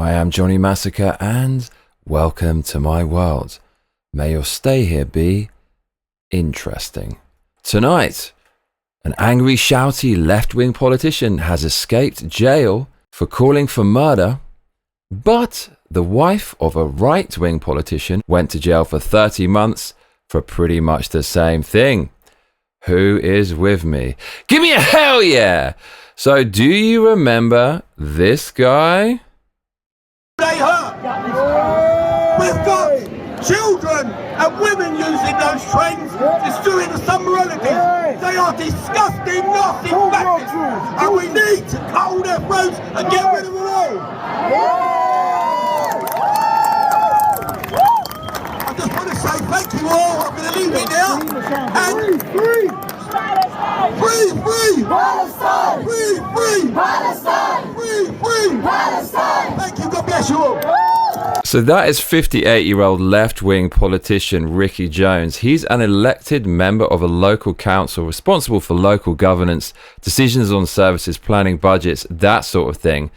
I am Johnny Massacre and welcome to my world. May your stay here be interesting. Tonight, an angry, shouty left-wing politician has escaped jail for calling for murder, but the wife of a right-wing politician went to jail for 30 months for pretty much the same thing. Who is with me? Give me a hell yeah! So do you remember this guy? They hurt. We've got children and women using those trains, destroying the summer holidays. They are disgusting, nasty factors, and we need to cut their throats and get rid of them all. I just want to say thank you all. I'm going to leave it now. And free Palestine! Free Palestine! Free Palestine! Thank you. God bless you all. So that is 58-year-old left-wing politician Ricky Jones. He's an elected member of a local council responsible for local governance, decisions on services, planning budgets, that sort of thing.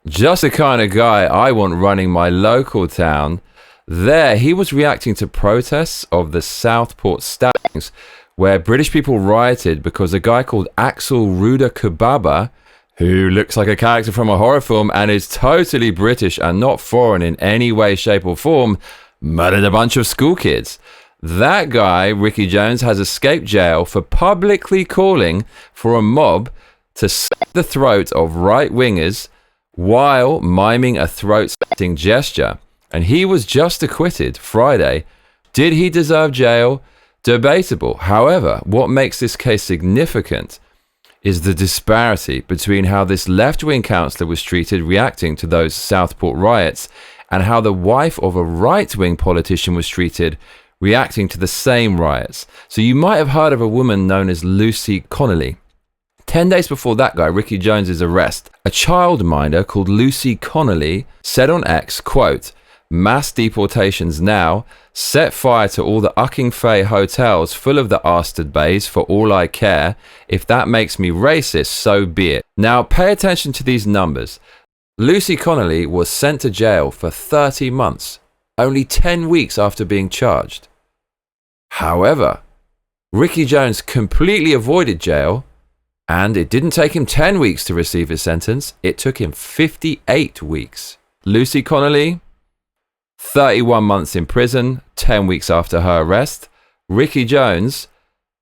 Just the kind of guy I want running my local town. There, he was reacting to protests of the Southport stabbings, where British people rioted because a guy called Axel Ruda Kubaba, who looks like a character from a horror film and is totally British and not foreign in any way, shape or form, murdered a bunch of school kids. That guy, Ricky Jones, has escaped jail for publicly calling for a mob to slit the throat of right-wingers while miming a throat-slitting gesture. And he was just acquitted Friday. Did he deserve jail? Debatable. However, what makes this case significant is the disparity between how this left-wing councillor was treated reacting to those Southport riots and how the wife of a right-wing politician was treated reacting to the same riots. So you might have heard of a woman known as Lucy Connolly. 10 days before that guy, Ricky Jones's arrest, a childminder called Lucy Connolly said on X, quote, "Mass deportations now, set fire to all the Ucking Fay hotels full of the Arstead Bays for all I care. If that makes me racist, so be it." Now pay attention to these numbers. Lucy Connolly was sent to jail for 30 months, only 10 weeks after being charged. However, Ricky Jones completely avoided jail, and it didn't take him 10 weeks to receive his sentence, it took him 58 weeks. Lucy Connolly, 31 months in prison, 10 weeks after her arrest. Ricky Jones,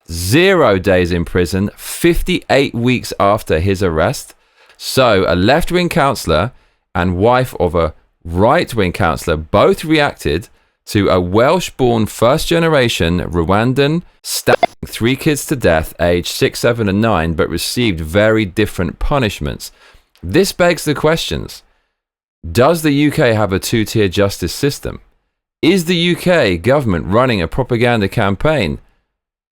0 days in prison, 58 weeks after his arrest. So a left-wing councillor and wife of a right-wing councillor both reacted to a Welsh-born first-generation Rwandan stabbing 3 kids to death aged 6, 7 and 9, but received very different punishments. This begs the questions. Does the UK have a two-tier justice system? Is the UK government running a propaganda campaign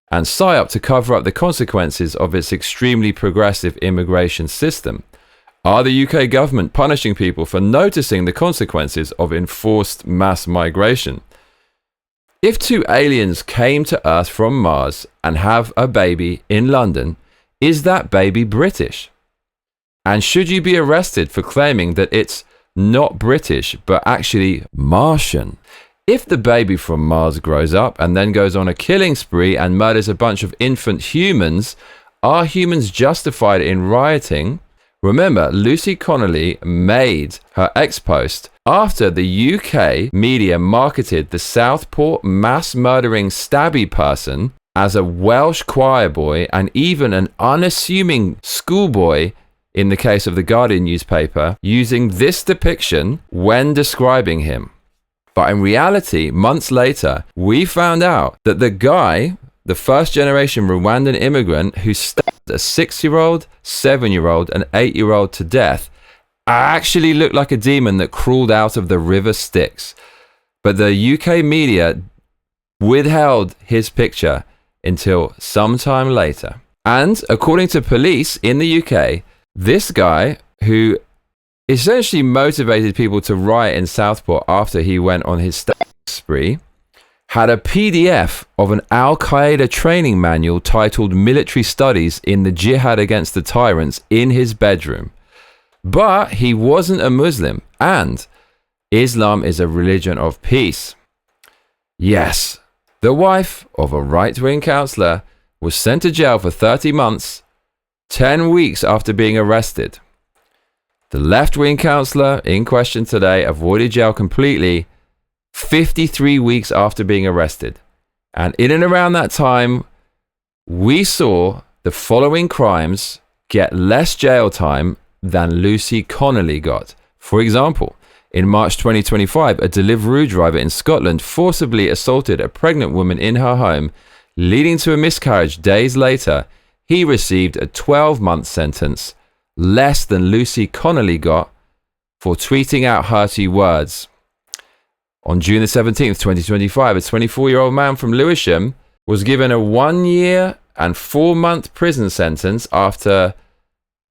and psyop to cover up the consequences of its extremely progressive immigration system? Are the UK government punishing people for noticing the consequences of enforced mass migration? If 2 aliens came to Earth from Mars and have a baby in London, is that baby British? And should you be arrested for claiming that it's not British, but actually Martian? If the baby from Mars grows up and then goes on a killing spree and murders a bunch of infant humans, are humans justified in rioting? Remember, Lucy Connolly made her ex-post after the UK media marketed the Southport mass murdering stabby person as a Welsh choir boy and even an unassuming schoolboy in the case of the Guardian newspaper, using this depiction when describing him. But in reality, months later, we found out that the guy, the first-generation Rwandan immigrant who stabbed a 6-year-old, 7-year-old and 8-year-old to death, actually looked like a demon that crawled out of the River Styx. But the UK media withheld his picture until sometime later. And according to police in the UK, this guy, who essentially motivated people to riot in Southport after he went on his stabbing spree, had a PDF of an Al-Qaeda training manual titled Military Studies in the Jihad Against the Tyrants in his bedroom. But he wasn't a Muslim, and Islam is a religion of peace. Yes, the wife of a right-wing councillor was sent to jail for 30 months, 10 weeks after being arrested. The left-wing councillor in question today avoided jail completely 53 weeks after being arrested. And in and around that time, we saw the following crimes get less jail time than Lucy Connolly got. For example, in March 2025, a Deliveroo driver in Scotland forcibly assaulted a pregnant woman in her home, leading to a miscarriage. Days later, he received a 12-month sentence, less than Lucy Connolly got for tweeting out hurty words. On June the 17th, 2025, a 24-year-old man from Lewisham was given a 1 year and 4-month prison sentence after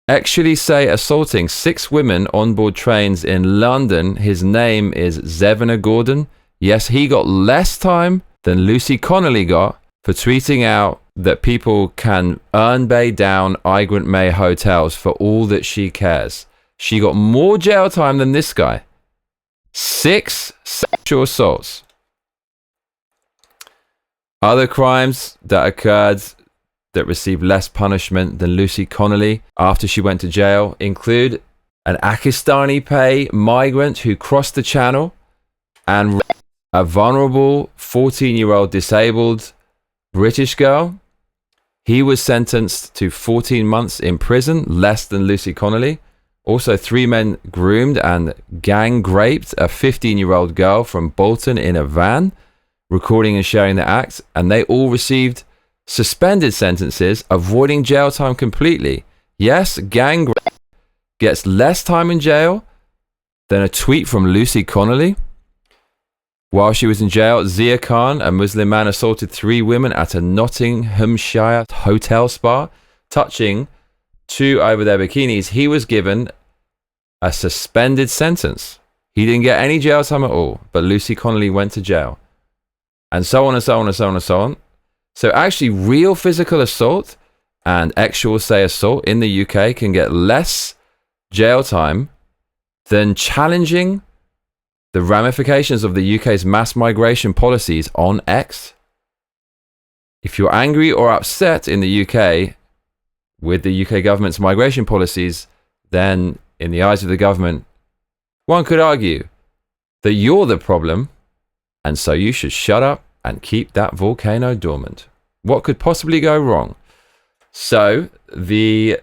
assaulting 6 women on board trains in London. His name is Zevina Gordon. Yes, he got less time than Lucy Connolly got for tweeting out that people can earn bay down Igrant May hotels for all that she cares. She got more jail time than this guy. 6 sexual assaults. Other crimes that occurred that received less punishment than Lucy Connolly after she went to jail include an Pakistani pay migrant who crossed the channel and raped a vulnerable 14-year-old disabled British girl. He was sentenced to 14 months in prison, less than Lucy Connolly. Also, 3 men groomed and gang-raped a 15-year-old girl from Bolton in a van, recording and sharing the act, and they all received suspended sentences, avoiding jail time completely. Yes, gang rape gets less time in jail than a tweet from Lucy Connolly. While she was in jail, Zia Khan, a Muslim man, assaulted 3 women at a Nottinghamshire hotel spa, touching 2 over their bikinis. He was given a suspended sentence. He didn't get any jail time at all, but Lucy Connolly went to jail. And so on and so on and so on and so on. So actually, real physical assault and actual say assault in the UK can get less jail time than challenging the ramifications of the UK's mass migration policies on X. If you're angry or upset in the UK with the UK government's migration policies, then in the eyes of the government, one could argue that you're the problem, and so you should shut up and keep that volcano dormant. What could possibly go wrong? So, the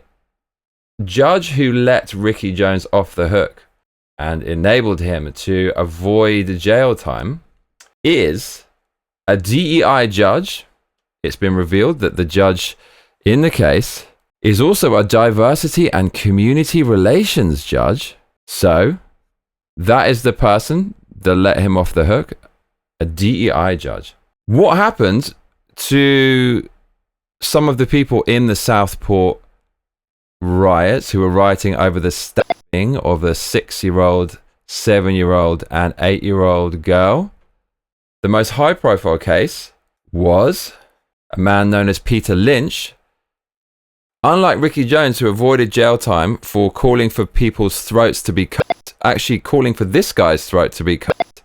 judge who let Ricky Jones off the hook and enabled him to avoid jail time is a DEI judge. It's been revealed that the judge in the case is also a diversity and community relations judge. So, that is the person that let him off the hook, a DEI judge. What happened to some of the people in the Southport riots who were rioting over the stabbing of a 6-year-old, 7-year-old, and 8-year-old girl? The most high-profile case was a man known as Peter Lynch. Unlike Ricky Jones, who avoided jail time for calling for people's throats to be cut, actually calling for this guy's throat to be cut,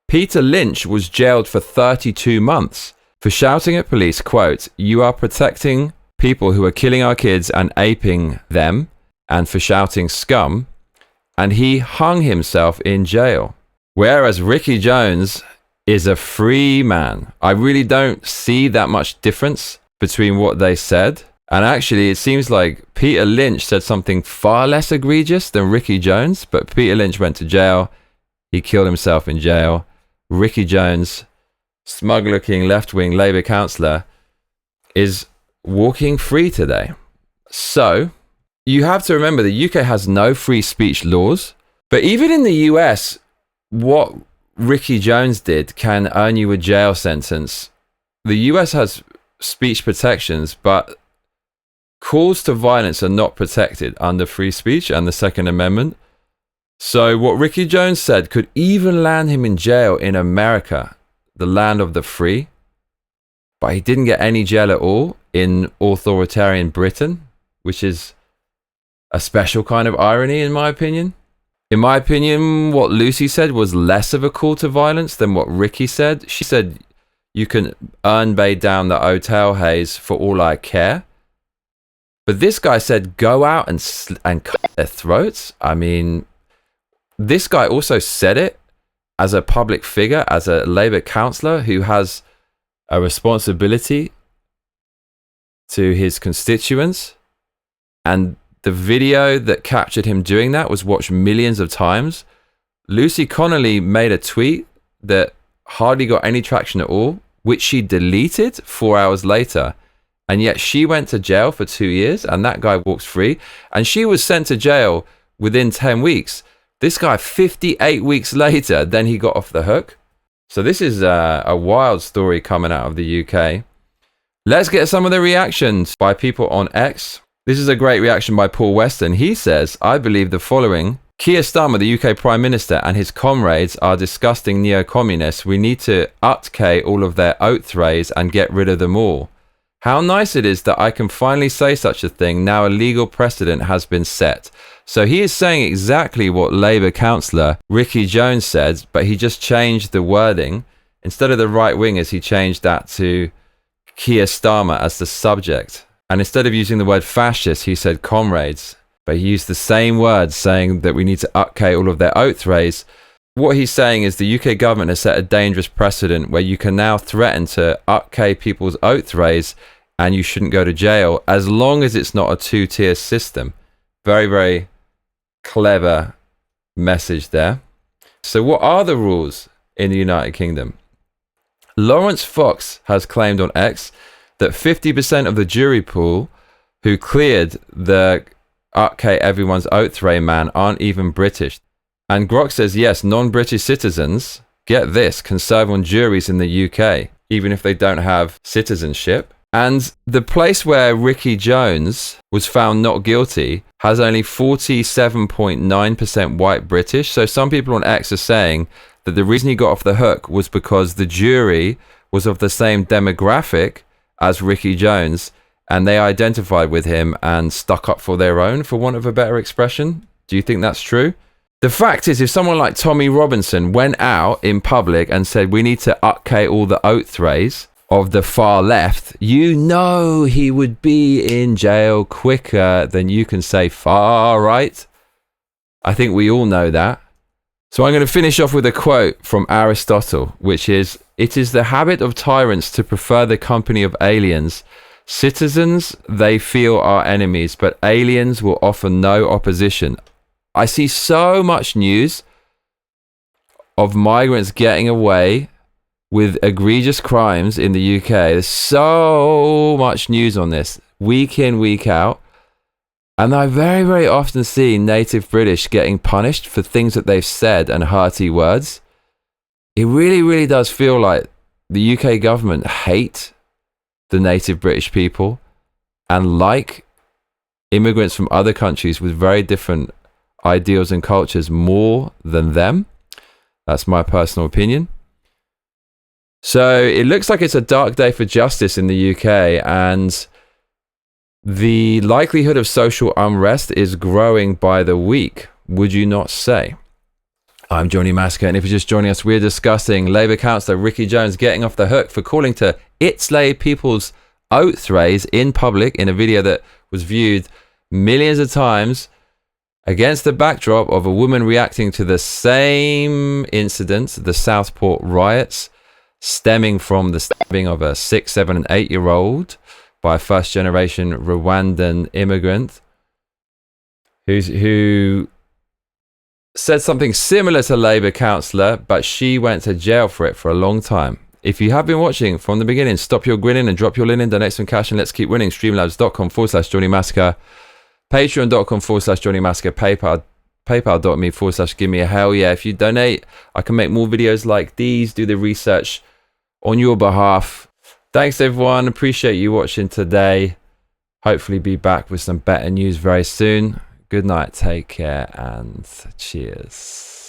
Peter Lynch was jailed for 32 months for shouting at police, quote, "You are protecting people who are killing our kids and aping them," and for shouting scum, and he hung himself in jail. Whereas Ricky Jones is a free man. I really don't see that much difference between what they said. And actually, it seems like Peter Lynch said something far less egregious than Ricky Jones, but Peter Lynch went to jail. He killed himself in jail. Ricky Jones, smug-looking left-wing Labour councillor, is walking free today. So, you have to remember the UK has no free speech laws, but even in the US, what Ricky Jones did can earn you a jail sentence. The US has speech protections, but calls to violence are not protected under free speech and the Second Amendment. So what Ricky Jones said could even land him in jail in America, the land of the free. But he didn't get any jail at all in authoritarian Britain, which is a special kind of irony, in my opinion. In my opinion, what Lucy said was less of a call to violence than what Ricky said. She said, you can bay down the hotel haze for all I care. But this guy said, go out and cut their throats. I mean, this guy also said it as a public figure, as a Labour councillor who has a responsibility to his constituents. And the video that captured him doing that was watched millions of times. Lucy Connolly made a tweet that hardly got any traction at all, which she deleted 4 hours later. And yet she went to jail for 2 years and that guy walks free. And she was sent to jail within 10 weeks. This guy, 58 weeks later, then he got off the hook. So this is a wild story coming out of the UK. Let's get some of the reactions by people on X. This is a great reaction by Paul Weston. He says, I believe the following. Keir Starmer, the UK Prime Minister, and his comrades are disgusting neo-communists. We need to utk all of their oath rays and get rid of them all. How nice it is that I can finally say such a thing. Now a legal precedent has been set. So he is saying exactly what Labour councillor Ricky Jones said, but he just changed the wording. Instead of the right-wingers, he changed that to Keir Starmer as the subject. And instead of using the word fascist, he said comrades. But he used the same words, saying that we need to utk all of their oath rays. What he's saying is the UK government has set a dangerous precedent where you can now threaten to utk people's oath rays and you shouldn't go to jail as long as it's not a two-tier system. Very, very clever message there. So what are the rules in the United Kingdom? Lawrence Fox has claimed on X that 50% of the jury pool who cleared the utk everyone's oath ray man aren't even British. And Grok says, yes, non-British citizens, get this, can serve on juries in the UK, even if they don't have citizenship. And the place where Ricky Jones was found not guilty has only 47.9% white British. So some people on X are saying that the reason he got off the hook was because the jury was of the same demographic as Ricky Jones, and they identified with him and stuck up for their own, for want of a better expression. Do you think that's true? The fact is, if someone like Tommy Robinson went out in public and said, we need to utk all the oath rays of the far left, you know he would be in jail quicker than you can say far right. I think we all know that. So I'm going to finish off with a quote from Aristotle, which is, it is the habit of tyrants to prefer the company of aliens. Citizens they feel are enemies, but aliens will offer no opposition. I see so much news of migrants getting away with egregious crimes in the UK. There's so much news on this, week in, week out. And I very, very often see native British getting punished for things that they've said and hearty words. It really, really does feel like the UK government hate the native British people and like immigrants from other countries with very different ideals and cultures more than them. That's my personal opinion. So it looks like it's a dark day for justice in the UK, and the likelihood of social unrest is growing by the week, would you not say? I'm Johnny Massacre, and if you're just joining us, we're discussing Labour councillor Ricky Jones getting off the hook for calling to itslay people's oath rays in public in a video that was viewed millions of times against the backdrop of a woman reacting to the same incident, the Southport riots, stemming from the stabbing of a 6, 7 and 8-year-old by a first-generation Rwandan immigrant who said something similar to Labour councillor, but she went to jail for it for a long time. If you have been watching from the beginning, stop your grinning and drop your linen, donate some cash, and let's keep winning. Streamlabs.com/Johnny Massacre, Patreon.com/Johnny Massacre, PayPal.me/give me a hell yeah. If you donate, I can make more videos like these, do the research on your behalf. Thanks everyone, appreciate you watching today. Hopefully be back with some better news very soon. Good night, take care, and cheers.